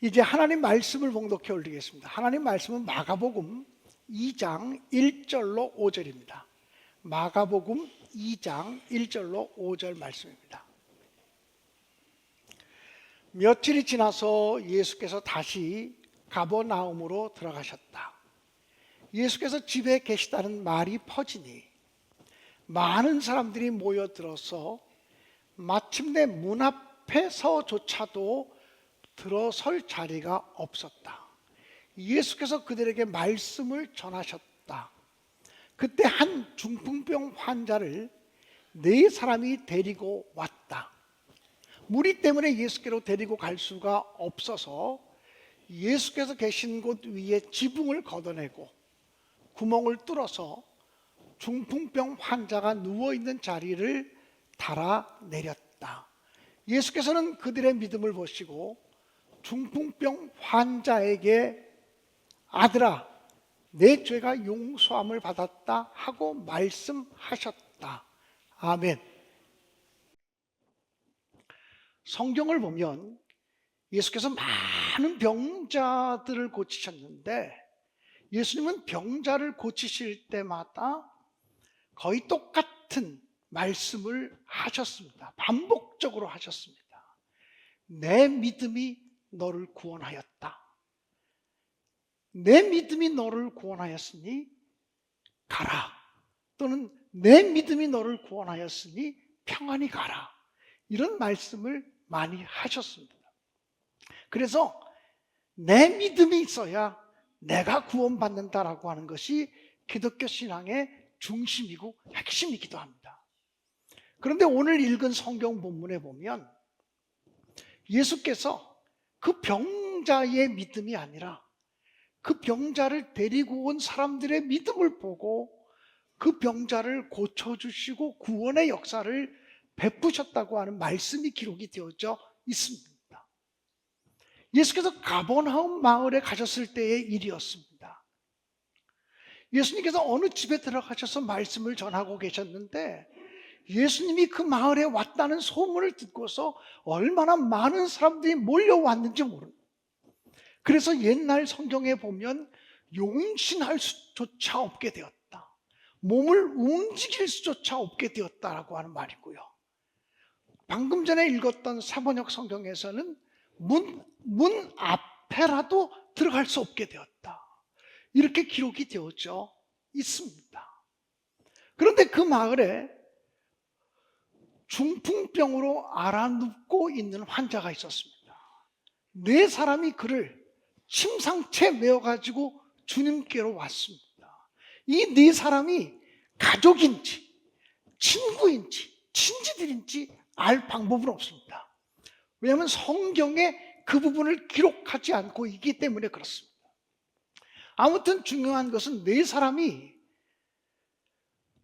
이제 하나님 말씀을 봉독해 올리겠습니다. 하나님 말씀은 마가복음 2장 1절로 5절입니다. 마가복음 2장 1절로 5절 말씀입니다. 며칠이 지나서 예수께서 다시 가버나움으로 들어가셨다. 예수께서 집에 계시다는 말이 퍼지니 많은 사람들이 모여들어서 마침내 문 앞에서조차도 들어설 자리가 없었다. 예수께서 그들에게 말씀을 전하셨다. 그때 한 중풍병 환자를 4사람이 데리고 왔다. 무리 때문에 예수께로 데리고 갈 수가 없어서 예수께서 계신 곳 위에 지붕을 걷어내고 구멍을 뚫어서 중풍병 환자가 누워있는 자리를 달아내렸다. 예수께서는 그들의 믿음을 보시고 중풍병 환자에게 아들아, 내 죄가 용서함을 받았다 하고 말씀하셨다. 아멘. 성경을 보면 예수께서 많은 병자들을 고치셨는데 예수님은 병자를 고치실 때마다 거의 똑같은 말씀을 하셨습니다. 반복적으로 하셨습니다. 내 믿음이 너를 구원하였다. 내 믿음이 너를 구원하였으니 가라. 또는 내 믿음이 너를 구원하였으니 평안히 가라. 이런 말씀을 많이 하셨습니다. 그래서 내 믿음이 있어야 내가 구원받는다라고 하는 것이 기독교 신앙의 중심이고 핵심이기도 합니다. 그런데 오늘 읽은 성경 본문에 보면 예수께서 그 병자의 믿음이 아니라 그 병자를 데리고 온 사람들의 믿음을 보고 그 병자를 고쳐주시고 구원의 역사를 베푸셨다고 하는 말씀이 기록이 되어져 있습니다. 예수께서 가버나움 마을에 가셨을 때의 일이었습니다. 예수님께서 어느 집에 들어가셔서 말씀을 전하고 계셨는데 예수님이 그 마을에 왔다는 소문을 듣고서 얼마나 많은 사람들이 몰려왔는지 모릅니다. 그래서 옛날 성경에 보면 용신할 수조차 없게 되었다. 몸을 움직일 수조차 없게 되었다라고 하는 말이고요. 방금 전에 읽었던 사번역 성경에서는 문 앞에라도 들어갈 수 없게 되었다. 이렇게 기록이 되어져 있습니다. 그런데 그 마을에 중풍병으로 앓아눕고 있는 환자가 있었습니다. 4사람이 그를 침상채 메어가지고 주님께로 왔습니다. 이 4사람이 가족인지 친구인지 친지들인지 알 방법은 없습니다. 왜냐하면 성경에 그 부분을 기록하지 않고 있기 때문에 그렇습니다. 아무튼 중요한 것은 4사람이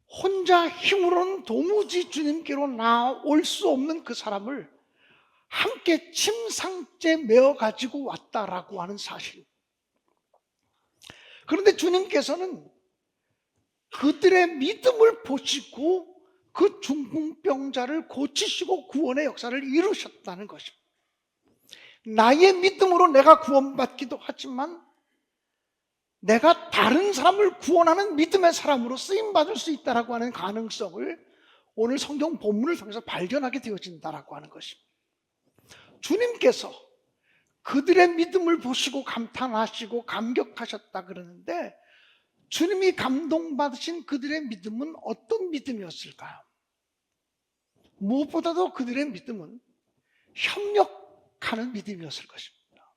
혼자 힘으로는 도무지 주님께로 나올 수 없는 그 사람을 함께 침상째 메어 가지고 왔다라고 하는 사실. 그런데 주님께서는 그들의 믿음을 보시고 그 중풍병자를 고치시고 구원의 역사를 이루셨다는 것입니다. 나의 믿음으로 내가 구원받기도 하지만 내가 다른 사람을 구원하는 믿음의 사람으로 쓰임받을 수 있다라고 하는 가능성을 오늘 성경 본문을 통해서 발견하게 되어진다라고 하는 것입니다. 주님께서 그들의 믿음을 보시고 감탄하시고 감격하셨다 그러는데 주님이 감동받으신 그들의 믿음은 어떤 믿음이었을까요? 무엇보다도 그들의 믿음은 협력하는 믿음이었을 것입니다.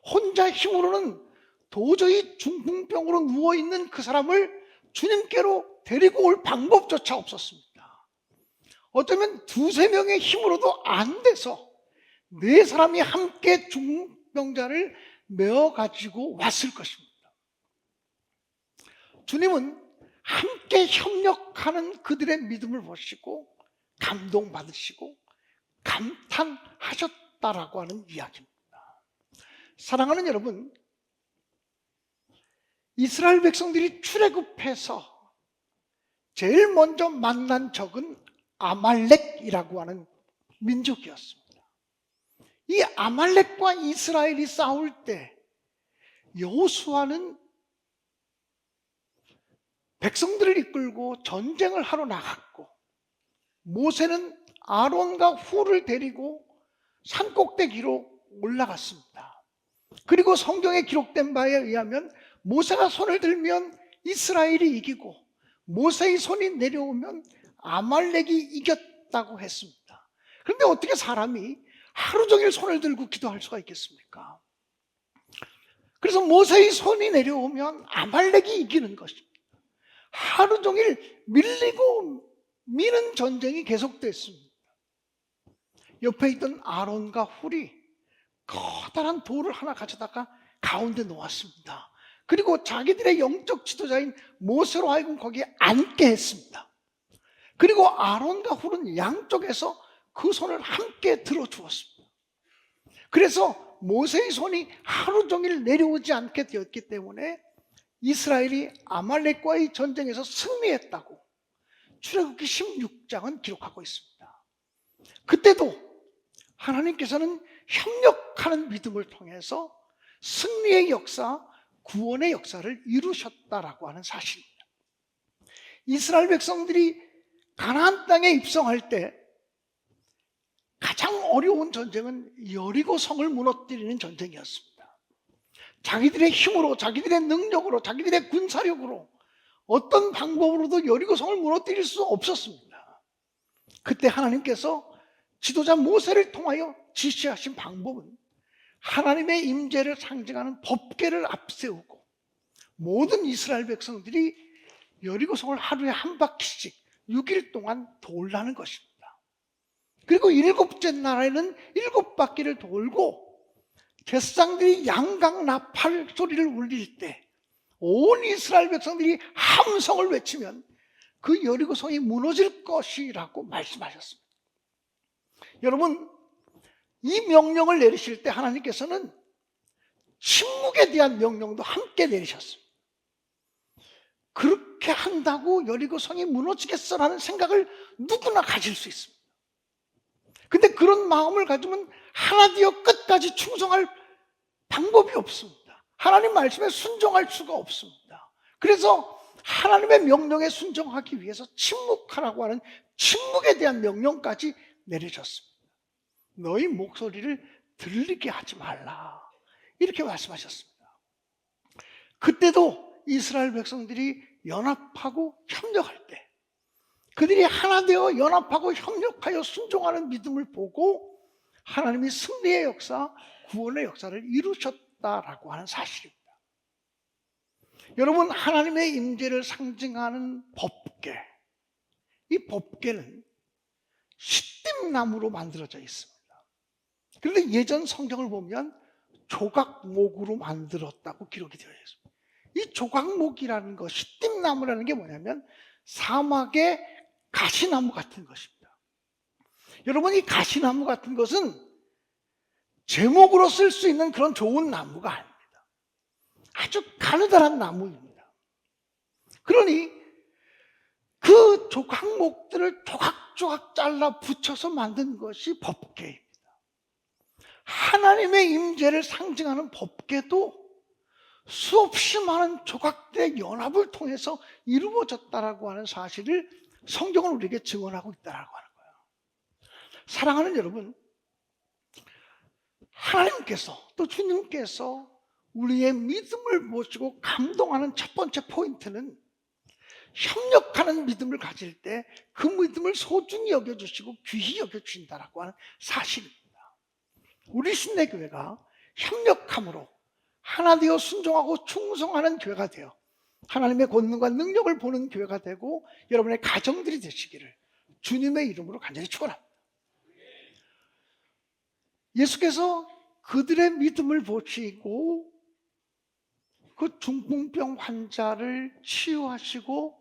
혼자 힘으로는 도저히 중풍병으로 누워있는 그 사람을 주님께로 데리고 올 방법조차 없었습니다. 어쩌면 2-3명의 힘으로도 안 돼서 4사람이 함께 중풍병자를 메어 가지고 왔을 것입니다. 주님은 함께 협력하는 그들의 믿음을 보시고 감동받으시고 감탄하셨다라고 하는 이야기입니다. 사랑하는 여러분, 이스라엘 백성들이 출애굽해서 제일 먼저 만난 적은 아말렉이라고 하는 민족이었습니다. 이 아말렉과 이스라엘이 싸울 때 여호수아는 백성들을 이끌고 전쟁을 하러 나갔고, 모세는 아론과 훌을 데리고 산꼭대기로 올라갔습니다. 그리고 성경에 기록된 바에 의하면 모세가 손을 들면 이스라엘이 이기고, 모세의 손이 내려오면 아말렉이 이겼다고 했습니다. 그런데 어떻게 사람이 하루 종일 손을 들고 기도할 수가 있겠습니까? 그래서 모세의 손이 내려오면 아말렉이 이기는 것입니다. 하루 종일 밀리고 미는 전쟁이 계속됐습니다. 옆에 있던 아론과 훌이 커다란 돌을 하나 가져다가 가운데 놓았습니다. 그리고 자기들의 영적 지도자인 모세로 하여금 거기에 앉게 했습니다. 그리고 아론과 훌은 양쪽에서 그 손을 함께 들어주었습니다. 그래서 모세의 손이 하루 종일 내려오지 않게 되었기 때문에 이스라엘이 아말렉과의 전쟁에서 승리했다고 출애굽기 16장은 기록하고 있습니다. 그때도 하나님께서는 협력하는 믿음을 통해서 승리의 역사, 구원의 역사를 이루셨다라고 하는 사실입니다. 이스라엘 백성들이 가나안 땅에 입성할 때 가장 어려운 전쟁은 여리고 성을 무너뜨리는 전쟁이었습니다. 자기들의 힘으로, 자기들의 능력으로, 자기들의 군사력으로 어떤 방법으로도 여리고 성을 무너뜨릴 수 없었습니다. 그때 하나님께서 지도자 모세를 통하여 지시하신 방법은 하나님의 임재를 상징하는 법궤를 앞세우고 모든 이스라엘 백성들이 여리고 성을 하루에 한 바퀴씩 6일 동안 돌라는 것입니다. 그리고 7째 날에는 7바퀴를 돌고 제사장들이 양각 나팔 소리를 울릴 때 온 이스라엘 백성들이 함성을 외치면 그 여리고 성이 무너질 것이라고 말씀하셨습니다. 여러분, 이 명령을 내리실 때 하나님께서는 침묵에 대한 명령도 함께 내리셨습니다. 그렇게 한다고 여리고 성이 무너지겠어라는 생각을 누구나 가질 수 있습니다. 근데 그런 마음을 가지면 하나 되어 끝까지 충성할 방법이 없습니다. 하나님 말씀에 순종할 수가 없습니다. 그래서 하나님의 명령에 순종하기 위해서 침묵하라고 하는 침묵에 대한 명령까지 내리셨습니다. 너희 목소리를 들리게 하지 말라, 이렇게 말씀하셨습니다. 그때도 이스라엘 백성들이 연합하고 협력할 때, 그들이 하나 되어 연합하고 협력하여 순종하는 믿음을 보고 하나님이 승리의 역사, 구원의 역사를 이루셨다라고 하는 사실입니다. 여러분, 하나님의 임재를 상징하는 법궤, 이 법궤는 시띠나무로 만들어져 있습니다. 그런데 예전 성경을 보면 조각목으로 만들었다고 기록이 되어 있습니다. 이 조각목이라는 것, 시띠나무라는 게 뭐냐면 사막의 가시나무 같은 것입니다. 여러분, 이 가시나무 같은 것은 제목으로 쓸 수 있는 그런 좋은 나무가 아닙니다. 아주 가느다란 나무입니다. 그러니 그 조각목들을 조각조각 잘라 붙여서 만든 것이 법궤입니다. 하나님의 임재를 상징하는 법궤도 수없이 많은 조각들의 연합을 통해서 이루어졌다라고 하는 사실을 성경은 우리에게 증언하고 있다라고 하는 거예요. 사랑하는 여러분, 하나님께서 또 주님께서 우리의 믿음을 보시고 감동하는 첫 번째 포인트는 협력하는 믿음을 가질 때 그 믿음을 소중히 여겨주시고 귀히 여겨주신다라고 하는 사실입니다. 우리 신내교회가 협력함으로 하나 되어 순종하고 충성하는 교회가 되어 하나님의 권능과 능력을 보는 교회가 되고 여러분의 가정들이 되시기를 주님의 이름으로 간절히 축원합니다. 예수께서 그들의 믿음을 보시고 그 중풍병 환자를 치유하시고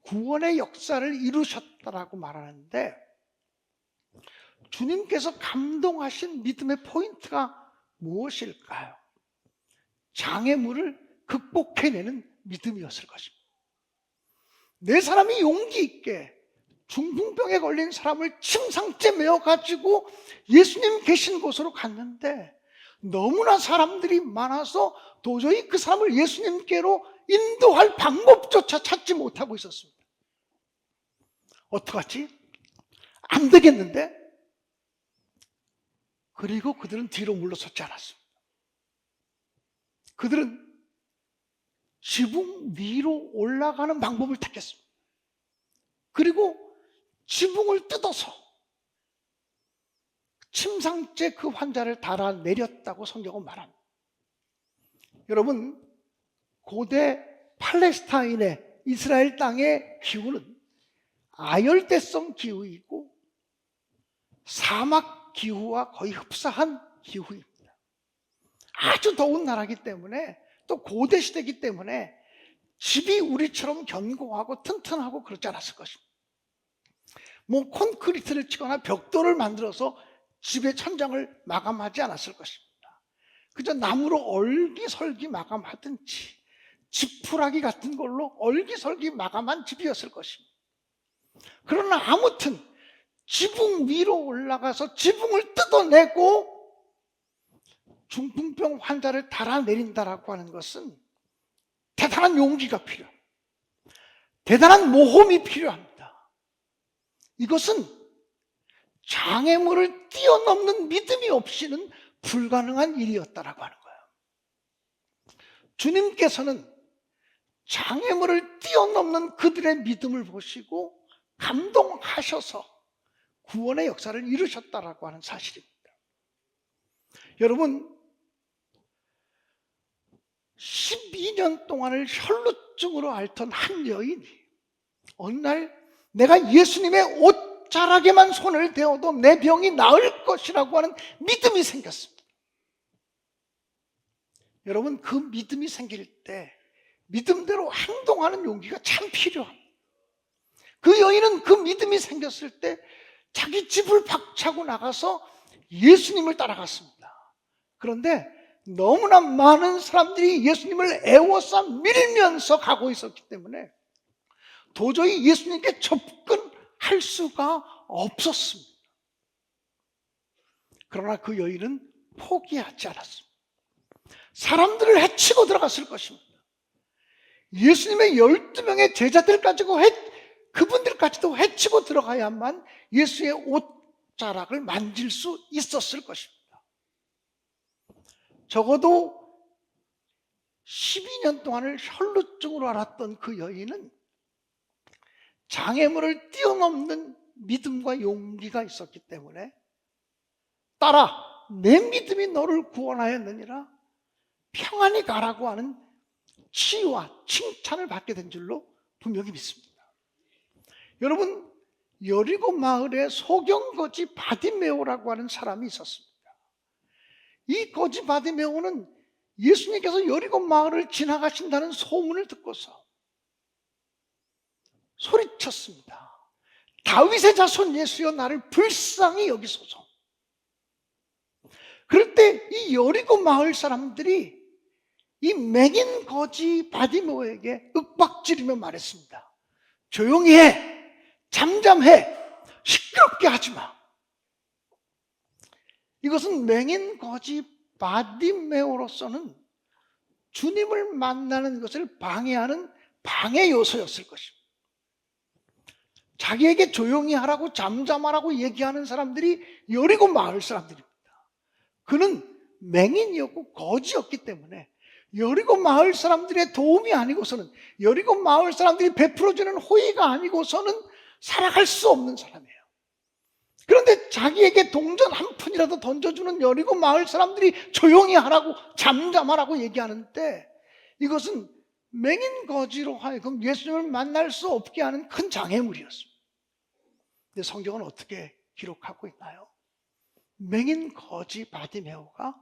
구원의 역사를 이루셨다라고 말하는데, 주님께서 감동하신 믿음의 포인트가 무엇일까요? 장애물을 극복해내는 믿음이었을 것입니다. 내 사람이 용기 있게 중풍병에 걸린 사람을 침상째 메어가지고 예수님 계신 곳으로 갔는데 너무나 사람들이 많아서 도저히 그 사람을 예수님께로 인도할 방법조차 찾지 못하고 있었습니다. 어떡하지? 안 되겠는데? 그리고 그들은 뒤로 물러섰지 않았습니다. 그들은 지붕 위로 올라가는 방법을 택했습니다. 그리고 지붕을 뜯어서 침상째 그 환자를 달아내렸다고 성경은 말합니다. 여러분, 고대 팔레스타인의 이스라엘 땅의 기후는 아열대성 기후이고 사막 기후와 거의 흡사한 기후입니다. 아주 더운 나라이기 때문에 또 고대 시대이기 때문에 집이 우리처럼 견고하고 튼튼하고 그렇지 않았을 것입니다. 뭐 콘크리트를 치거나 벽돌을 만들어서 집의 천장을 마감하지 않았을 것입니다. 그저 나무로 얼기설기 마감하든지 지푸라기 같은 걸로 얼기설기 마감한 집이었을 것입니다. 그러나 아무튼 지붕 위로 올라가서 지붕을 뜯어내고 중풍병 환자를 달아내린다라고 하는 것은 대단한 용기가 필요합니다. 대단한 모험이 필요합니다. 이것은 장애물을 뛰어넘는 믿음이 없이는 불가능한 일이었다라고 하는 거예요. 주님께서는 장애물을 뛰어넘는 그들의 믿음을 보시고 감동하셔서 구원의 역사를 이루셨다라고 하는 사실입니다. 여러분, 12년 동안을 혈루증으로 앓던 한 여인이 어느 날 내가 예수님의 옷자락에만 손을 대어도 내 병이 나을 것이라고 하는 믿음이 생겼습니다. 여러분, 그 믿음이 생길 때 믿음대로 행동하는 용기가 참 필요합니다. 그 여인은 그 믿음이 생겼을 때 자기 집을 박차고 나가서 예수님을 따라갔습니다. 그런데 너무나 많은 사람들이 예수님을 애워싸 밀면서 가고 있었기 때문에 도저히 예수님께 접근할 수가 없었습니다. 그러나 그 여인은 포기하지 않았습니다. 사람들을 해치고 들어갔을 것입니다. 예수님의 12명의 제자들까지도 그분들까지도 해치고 들어가야만 예수의 옷자락을 만질 수 있었을 것입니다. 적어도 12년 동안을 혈루증으로 앓았던 그 여인은 장애물을 뛰어넘는 믿음과 용기가 있었기 때문에 딸아, 내 믿음이 너를 구원하였느니라 평안히 가라고 하는 치유와 칭찬을 받게 된 줄로 분명히 믿습니다. 여러분, 여리고 마을에 소경거지 바디메오라고 하는 사람이 있었습니다. 이 거지 바디메오는 예수님께서 여리고 마을을 지나가신다는 소문을 듣고서 소리쳤습니다. 다윗의 자손 예수여, 나를 불쌍히 여기소서. 그럴 때 이 여리고 마을 사람들이 이 맹인 거지 바디메오에게 윽박지르며 말했습니다. 조용히 해, 잠잠해, 시끄럽게 하지 마. 이것은 맹인 거지 바디메오로서는 주님을 만나는 것을 방해하는 방해 요소였을 것입니다. 자기에게 조용히 하라고 잠잠하라고 얘기하는 사람들이 여리고 마을 사람들입니다. 그는 맹인이었고 거지였기 때문에 여리고 마을 사람들의 도움이 아니고서는, 여리고 마을 사람들이 베풀어주는 호의가 아니고서는 살아갈 수 없는 사람이에요. 그런데 자기에게 동전 한 푼이라도 던져주는 여리고 마을 사람들이 조용히 하라고 잠잠하라고 얘기하는데, 이것은 맹인 거지로 하여금 예수님을 만날 수 없게 하는 큰 장애물이었습니다. 근데 성경은 어떻게 기록하고 있나요? 맹인 거지 바디메오가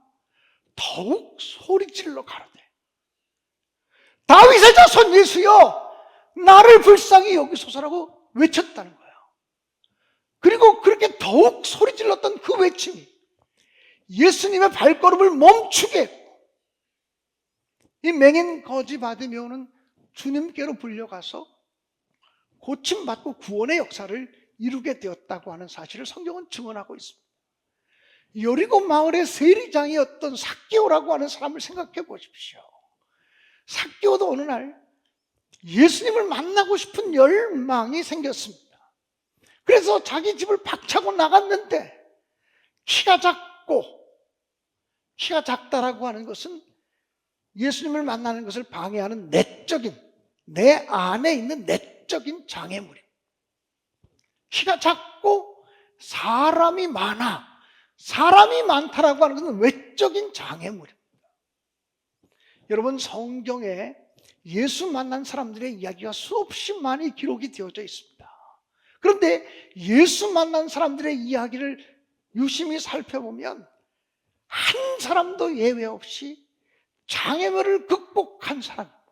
더욱 소리질러 가로되 다윗의 자손 예수여, 나를 불쌍히 여기소서라고 외쳤다는 거예요. 그리고 그렇게 더욱 소리질렀던 그 외침이 예수님의 발걸음을 멈추게 했고, 이 맹인 거지 바디메오는 주님께로 불려가서 고침받고 구원의 역사를 이루게 되었다고 하는 사실을 성경은 증언하고 있습니다. 여리고 마을의 세리장이었던 삭개오라고 하는 사람을 생각해 보십시오. 삭개오도 어느 날 예수님을 만나고 싶은 열망이 생겼습니다. 그래서 자기 집을 박차고 나갔는데 키가 작다라고 하는 것은 예수님을 만나는 것을 방해하는 내 안에 있는 내적인 장애물입니다. 키가 작고 사람이 많다라고 하는 것은 외적인 장애물입니다. 여러분, 성경에 예수 만난 사람들의 이야기가 수없이 많이 기록이 되어져 있습니다. 그런데 예수 만난 사람들의 이야기를 유심히 살펴보면 한 사람도 예외 없이 장애물을 극복한 사람입니다.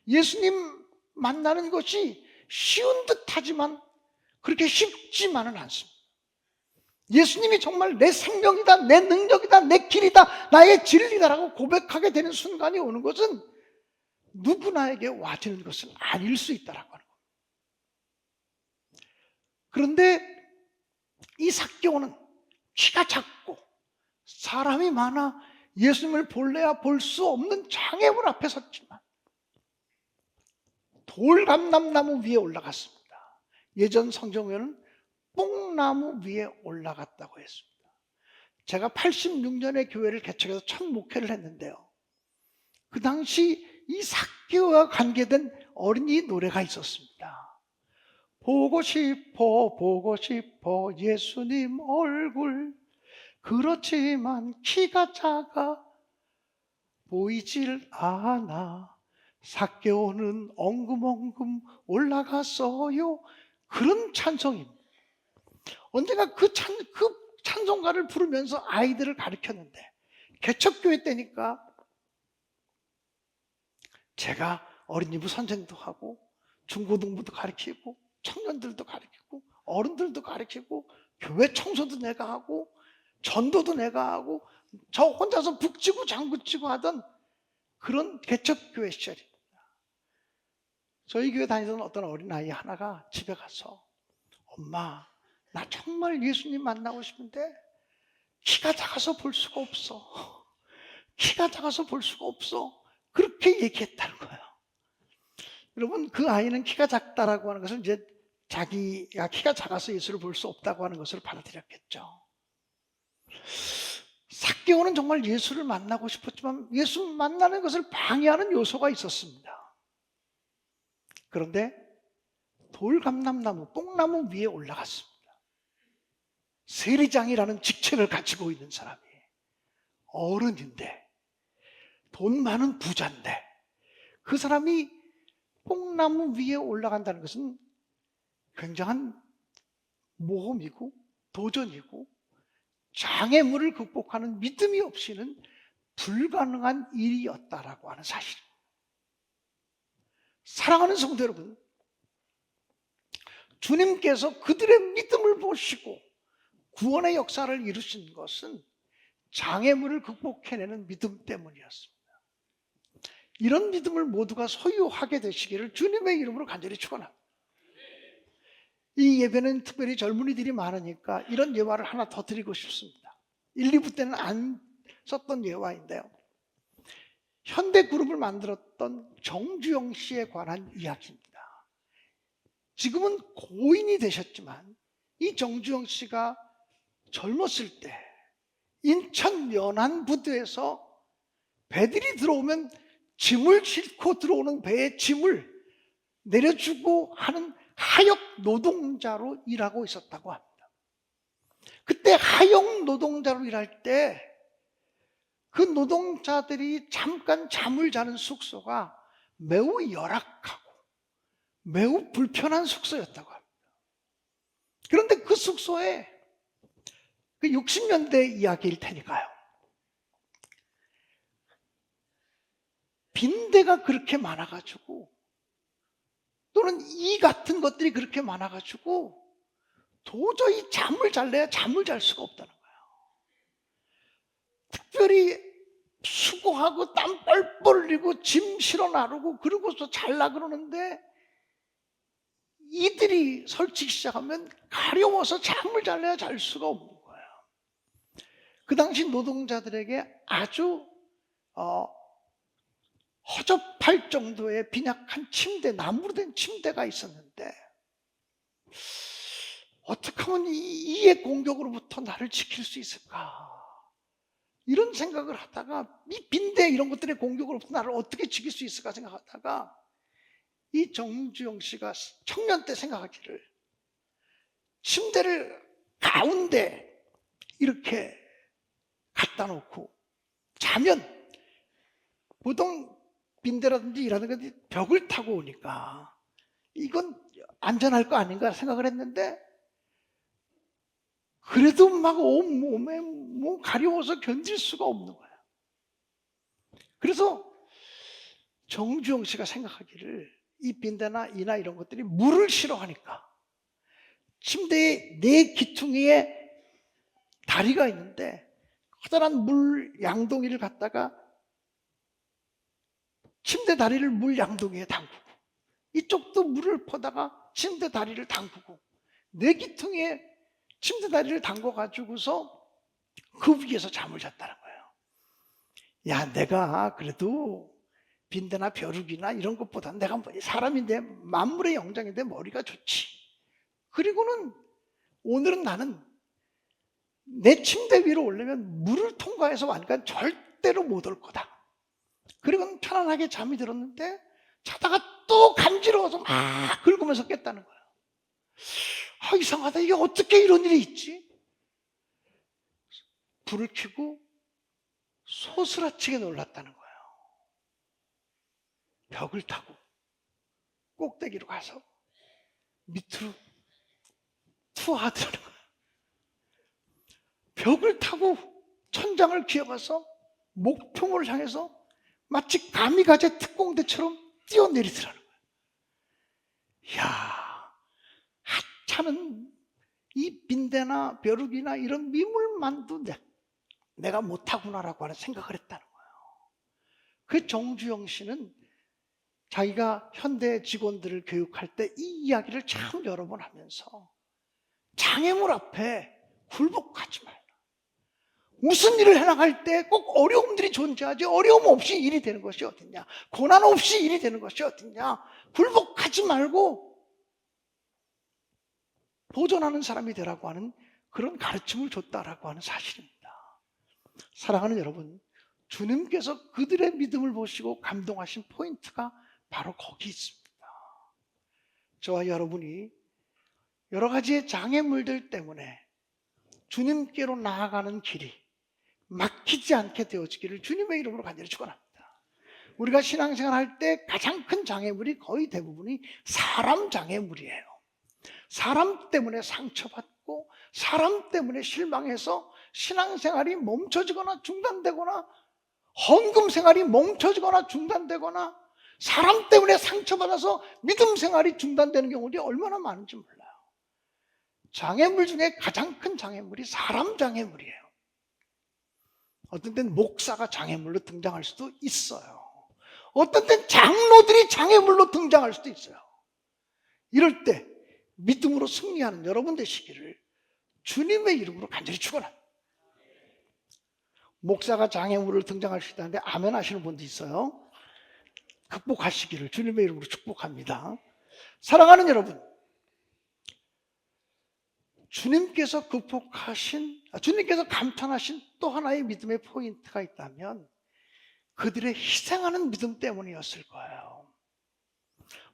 예수님 만나는 것이 쉬운 듯하지만 그렇게 쉽지만은 않습니다. 예수님이 정말 내 생명이다, 내 능력이다, 내 길이다, 나의 진리다라고 고백하게 되는 순간이 오는 것은 누구나에게 와지는 것은 아닐 수 있다라고 하는 겁니다. 그런데 이 삭개오는 키가 작고 사람이 많아 예수님을 볼래야 볼 수 없는 장애물 앞에 섰지만 돌감람나무 위에 올라갔습니다. 예전 성경에는 뽕나무 위에 올라갔다고 했습니다. 제가 86년에 교회를 개척해서 첫 목회를 했는데요, 그 당시 이 삭개오와 관계된 어린이 노래가 있었습니다. 보고 싶어 예수님 얼굴, 그렇지만 키가 작아 보이질 않아, 삭개오는 엉금엉금 올라갔어요. 그런 찬송입니다. 언젠가 그 찬송가를 부르면서 아이들을 가르쳤는데, 개척교회 때니까 제가 어린이부 선생도 하고 중고등부도 가르치고 청년들도 가르치고 어른들도 가르치고 교회 청소도 내가 하고 전도도 내가 하고 저 혼자서 북치고 장구치고 하던 그런 개척교회 시절입니다. 저희 교회 다니던 어떤 어린아이 하나가 집에 가서, 엄마, 나 정말 예수님 만나고 싶은데 키가 작아서 볼 수가 없어. 키가 작아서 볼 수가 없어. 그렇게 얘기했다는 거예요. 여러분, 그 아이는 키가 작다라고 하는 것은 이제 자기가 키가 작아서 예수를 볼 수 없다고 하는 것을 받아들였겠죠. 삭개오는 정말 예수를 만나고 싶었지만 예수 만나는 것을 방해하는 요소가 있었습니다. 그런데 돌감람나무, 뽕나무 위에 올라갔습니다. 세리장이라는 직책을 가지고 있는 사람이, 어른인데 돈 많은 부자인데, 그 사람이 뽕나무 위에 올라간다는 것은 굉장한 모험이고 도전이고 장애물을 극복하는 믿음이 없이는 불가능한 일이었다라고 하는 사실. 사랑하는 성도 여러분, 주님께서 그들의 믿음을 보시고 구원의 역사를 이루신 것은 장애물을 극복해내는 믿음 때문이었습니다. 이런 믿음을 모두가 소유하게 되시기를 주님의 이름으로 간절히 축원합니다. 이 예배는 특별히 젊은이들이 많으니까 이런 예화를 하나 더 드리고 싶습니다. 1, 2부 때는 안 썼던 예화인데요, 현대그룹을 만들었던 정주영 씨에 관한 이야기입니다. 지금은 고인이 되셨지만 이 정주영 씨가 젊었을 때 인천 연안부두에서 배들이 들어오면 짐을 싣고 들어오는 배에 짐을 내려주고 하는 하역 노동자로 일하고 있었다고 합니다. 그때 하역 노동자로 일할 때 그 노동자들이 잠깐 잠을 자는 숙소가 매우 열악하고 매우 불편한 숙소였다고 합니다. 그런데 그 숙소에, 그 60년대 이야기일 테니까요, 빈대가 그렇게 많아가지고 또는 이 같은 것들이 그렇게 많아가지고 도저히 잠을 잘래야 잠을 잘 수가 없다는 거예요. 특별히 수고하고 땀 뻘뻘 흘리고 짐 실어 나르고 그러고서 잘라 그러는데 이들이 설치기 시작하면 가려워서 잠을 잘래야 잘 수가 없는 거예요. 그 당시 노동자들에게 아주 허접할 정도의 빈약한 침대, 나무로 된 침대가 있었는데 어떻게 하면 이의 공격으로부터 나를 지킬 수 있을까? 이런 생각을 하다가 이 빈대 이런 것들의 공격으로부터 나를 어떻게 지킬 수 있을까 생각하다가 이 정주영 씨가 청년 때 생각하기를 침대를 가운데 이렇게 갖다 놓고 자면 보통 빈대라든지 이라는 건 벽을 타고 오니까 이건 안전할 거 아닌가 생각을 했는데 그래도 막 온몸에 뭐 가려워서 견딜 수가 없는 거야. 그래서 정주영 씨가 생각하기를 이 빈대나 이나 이런 것들이 물을 싫어하니까 침대에 네 기퉁이에 다리가 있는데 커다란 물 양동이를 갖다가 침대 다리를 물 양동이에 담그고 이쪽도 물을 퍼다가 침대 다리를 담그고 네 기퉁이에 침대 다리를 담궈가지고서 그 위에서 잠을 잤다는 거예요. 야, 내가 그래도 빈대나 벼룩이나 이런 것보다 내가 사람인데 만물의 영장인데 머리가 좋지. 그리고는 오늘은 나는 내 침대 위로 오려면 물을 통과해서 왔으니까 절대로 못 올 거다. 그리고는 편안하게 잠이 들었는데 자다가 또 간지러워서 막 긁으면서 깼다는 거예요. 아, 이상하다. 이게 어떻게 이런 일이 있지? 불을 켜고 소스라치게 놀랐다는 거예요. 벽을 타고 꼭대기로 가서 밑으로 투하하더라는 거예요. 벽을 타고 천장을 기어가서 목표물을 향해서 마치 가미가제 특공대처럼 뛰어내리더라는 거예요. 이야, 하찮은 이 빈대나 벼룩이나 이런 미물만도 내가 못하구나라고 하는 생각을 했다는 거예요. 그 정주영 씨는 자기가 현대 직원들을 교육할 때 이 이야기를 참 여러 번 하면서 장애물 앞에 굴복하지 말라. 무슨 일을 해나갈 때 꼭 어려움들이 존재하지 어려움 없이 일이 되는 것이 어딨냐, 고난 없이 일이 되는 것이 어딨냐, 굴복하지 말고 도전하는 사람이 되라고 하는 그런 가르침을 줬다라고 하는 사실입니다. 사랑하는 여러분, 주님께서 그들의 믿음을 보시고 감동하신 포인트가 바로 거기 있습니다. 저와 여러분이 여러 가지의 장애물들 때문에 주님께로 나아가는 길이 막히지 않게 되어지기를 주님의 이름으로 간절히 축원합니다. 우리가 신앙생활 할 때 가장 큰 장애물이 거의 대부분이 사람 장애물이에요. 사람 때문에 상처받고 사람 때문에 실망해서 신앙생활이 멈춰지거나 중단되거나 헌금 생활이 멈춰지거나 중단되거나 사람 때문에 상처받아서 믿음 생활이 중단되는 경우들이 얼마나 많은지 몰라요. 장애물 중에 가장 큰 장애물이 사람 장애물이에요. 어떤 때는 목사가 장애물로 등장할 수도 있어요. 어떤 때는 장로들이 장애물로 등장할 수도 있어요. 이럴 때 믿음으로 승리하는 여러분 되시기를 주님의 이름으로 간절히 축원합니다. 목사가 장애물을 등장할 수 있다는데 아멘 하시는 분도 있어요. 극복하시기를 주님의 이름으로 축복합니다. 사랑하는 여러분, 주님께서 주님께서 감탄하신 또 하나의 믿음의 포인트가 있다면 그들의 희생하는 믿음 때문이었을 거예요.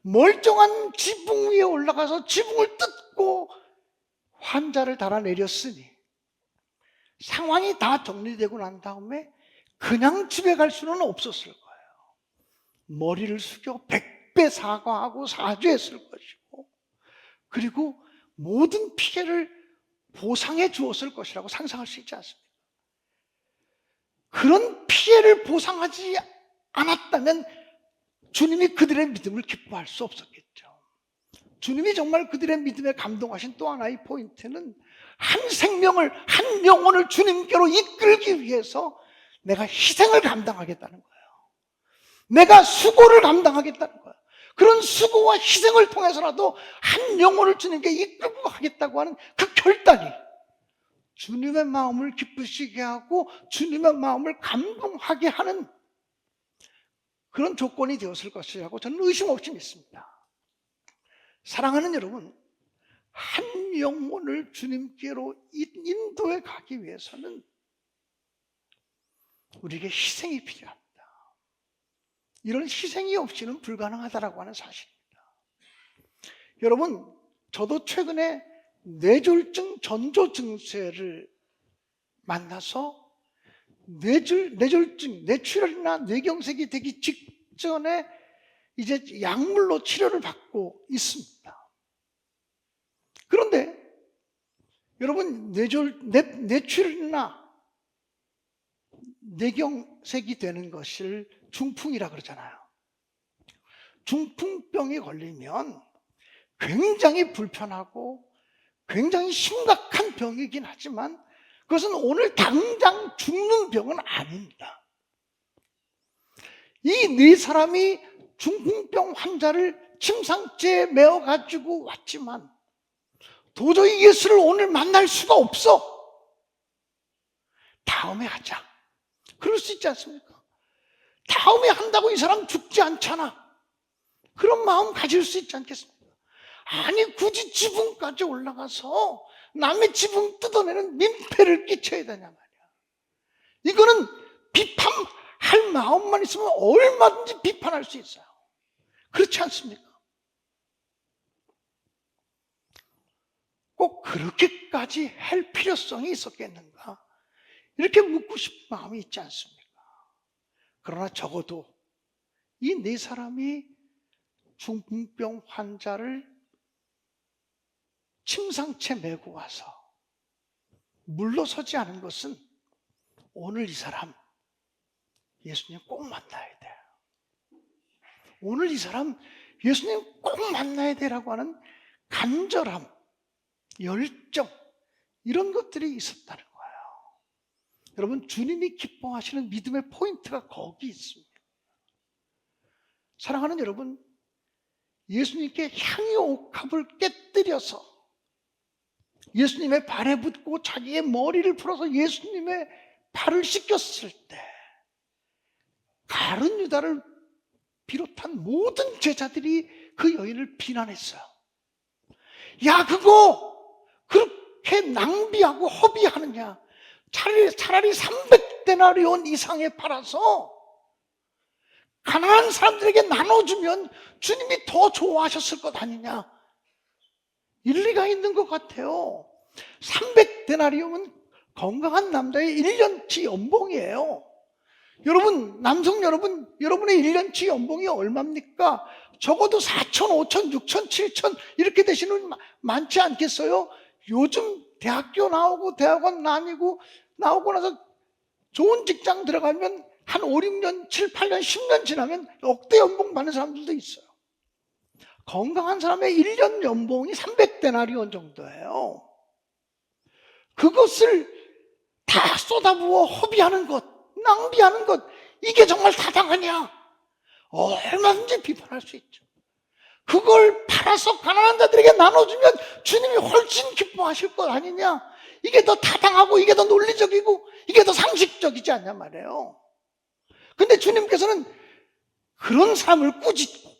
멀쩡한 지붕 위에 올라가서 지붕을 뜯고 환자를 달아내렸으니 상황이 다 정리되고 난 다음에 그냥 집에 갈 수는 없었을 거예요. 머리를 숙여 100배 사과하고 사죄했을 것이고 그리고 모든 피해를 보상해 주었을 것이라고 상상할 수 있지 않습니까? 그런 피해를 보상하지 않았다면 주님이 그들의 믿음을 기뻐할 수 없었겠죠. 주님이 정말 그들의 믿음에 감동하신 또 하나의 포인트는 한 생명을, 한 영혼을 주님께로 이끌기 위해서 내가 희생을 감당하겠다는 거예요. 내가 수고를 감당하겠다는 거예요. 그런 수고와 희생을 통해서라도 한 영혼을 주님께 이끌고 가겠다고 하는 그 결단이 주님의 마음을 기쁘시게 하고 주님의 마음을 감동하게 하는 그런 조건이 되었을 것이라고 저는 의심 없이 믿습니다. 사랑하는 여러분, 한 영혼을 주님께로 인도해 가기 위해서는 우리에게 희생이 필요합니다. 이런 희생이 없이는 불가능하다라고 하는 사실입니다. 여러분, 저도 최근에 뇌졸중 전조 증세를 만나서 뇌졸중, 뇌출혈이나 뇌경색이 되기 직전에 이제 약물로 치료를 받고 있습니다. 그런데 여러분, 뇌출혈이나 뇌경색이 되는 것을 중풍이라 그러잖아요. 중풍병에 걸리면 굉장히 불편하고 굉장히 심각한 병이긴 하지만 그것은 오늘 당장 죽는 병은 아닙니다. 이 네 사람이 중풍병 환자를 침상째에 메어가지고 왔지만 도저히 예수를 오늘 만날 수가 없어. 다음에 하자. 그럴 수 있지 않습니까? 다음에 한다고 이 사람 죽지 않잖아. 그런 마음 가질 수 있지 않겠습니까? 아니 굳이 지붕까지 올라가서 남의 지붕 뜯어내는 민폐를 끼쳐야 되냐 말이야. 이거는 비판할 마음만 있으면 얼마든지 비판할 수 있어요. 그렇지 않습니까? 꼭 그렇게까지 할 필요성이 있었겠는가? 이렇게 묻고 싶은 마음이 있지 않습니까? 그러나 적어도 이 네 사람이 중풍병 환자를 침상채 메고 와서 물러서지 않은 것은 오늘 이 사람 예수님 꼭 만나야 돼. 오늘 이 사람 예수님 꼭 만나야 되라고 하는 간절함, 열정 이런 것들이 있었다는 거예요. 여러분, 주님이 기뻐하시는 믿음의 포인트가 거기 있습니다. 사랑하는 여러분, 예수님께 향유 옥합을 깨뜨려서 예수님의 발에 붙고 자기의 머리를 풀어서 예수님의 발을 씻겼을 때 가룟 유다를 비롯한 모든 제자들이 그 여인을 비난했어요. 야, 그거 그렇게 낭비하고 허비하느냐? 차라리 300데나리온 이상에 팔아서 가난한 사람들에게 나눠주면 주님이 더 좋아하셨을 것 아니냐? 일리가 있는 것 같아요. 300데나리온은 건강한 남자의 1년치 연봉이에요. 여러분, 남성 여러분, 여러분의 1년치 연봉이 얼마입니까? 적어도 4천, 5천, 6천, 7천 이렇게 되시는 분 많지 않겠어요? 요즘 대학교 나오고 대학원 나오고 나서 좋은 직장 들어가면 한 5, 6년, 7, 8년, 10년 지나면 억대 연봉 받는 사람들도 있어요. 건강한 사람의 1년 연봉이 300데나리온 정도예요. 그것을 다 쏟아부어 허비하는 것, 낭비하는 것, 이게 정말 타당하냐? 얼마든지 비판할 수 있죠. 그걸 팔아서 가난한 자들에게 나눠주면 주님이 훨씬 기뻐하실 것 아니냐? 이게 더 타당하고 이게 더 논리적이고 이게 더 상식적이지 않냐 말이에요. 근데 주님께서는 그런 사람을 꾸짖고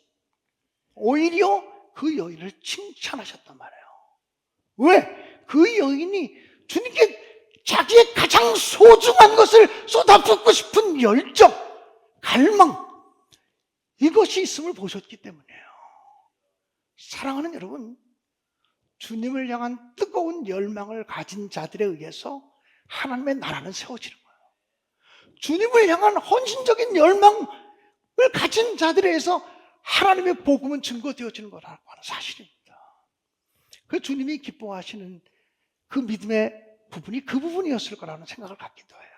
오히려 그 여인을 칭찬하셨단 말이에요. 왜? 그 여인이 주님께 자기의 가장 소중한 것을 쏟아붓고 싶은 열정, 갈망, 이것이 있음을 보셨기 때문이에요. 사랑하는 여러분, 주님을 향한 뜨거운 열망을 가진 자들에 의해서 하나님의 나라는 세워지는 거예요. 주님을 향한 헌신적인 열망을 가진 자들에 의해서 하나님의 복음은 증거되어지는 거라고 하는 사실입니다. 그 주님이 기뻐하시는 그 믿음의 부분이 그 부분이었을 거라는 생각을 갖기도 해요.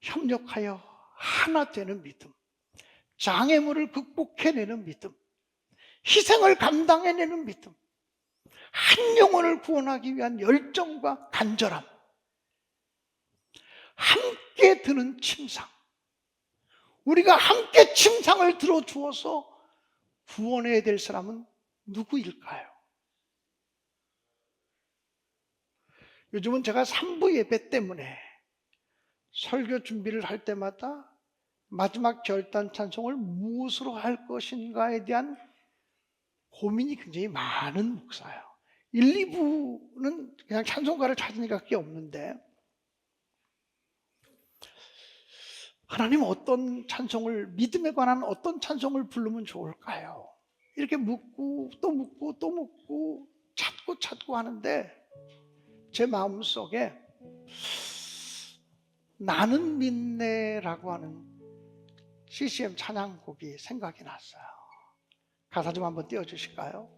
협력하여 하나 되는 믿음, 장애물을 극복해내는 믿음, 희생을 감당해내는 믿음, 한 영혼을 구원하기 위한 열정과 간절함, 함께 드는 침상, 우리가 함께 침상을 들어주어서 구원해야 될 사람은 누구일까요? 요즘은 제가 3부 예배 때문에 설교 준비를 할 때마다 마지막 결단 찬송을 무엇으로 할 것인가에 대한 고민이 굉장히 많은 목사예요. 1, 2부는 그냥 찬송가를 찾으니까 그게 없는데, 하나님 어떤 찬송을, 믿음에 관한 어떤 찬송을 부르면 좋을까요? 이렇게 묻고 또 묻고 또 묻고 찾고 하는데 제 마음속에 나는 믿네라고 하는 CCM 찬양곡이 생각이 났어요. 가사 좀 한번 띄워주실까요?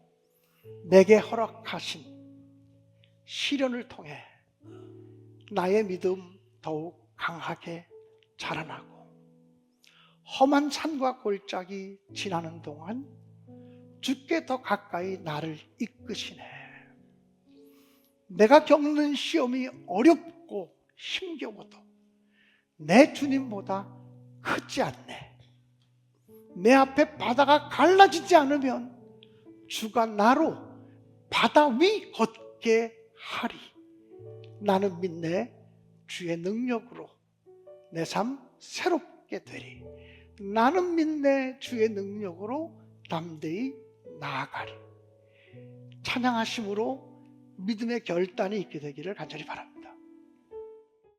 내게 허락하신 시련을 통해 나의 믿음 더욱 강하게 자라나고 험한 산과 골짜기 지나는 동안 주께 더 가까이 나를 이끄시네. 내가 겪는 시험이 어렵고 힘겨워도 내 주님보다 크지 않네. 내 앞에 바다가 갈라지지 않으면 주가 나로 바다 위 걷게 하리. 나는 믿네. 주의 능력으로 내 삶 새롭게 되리. 나는 믿네. 주의 능력으로 담대히 나아가리. 찬양하심으로 믿음의 결단이 있게 되기를 간절히 바랍니다.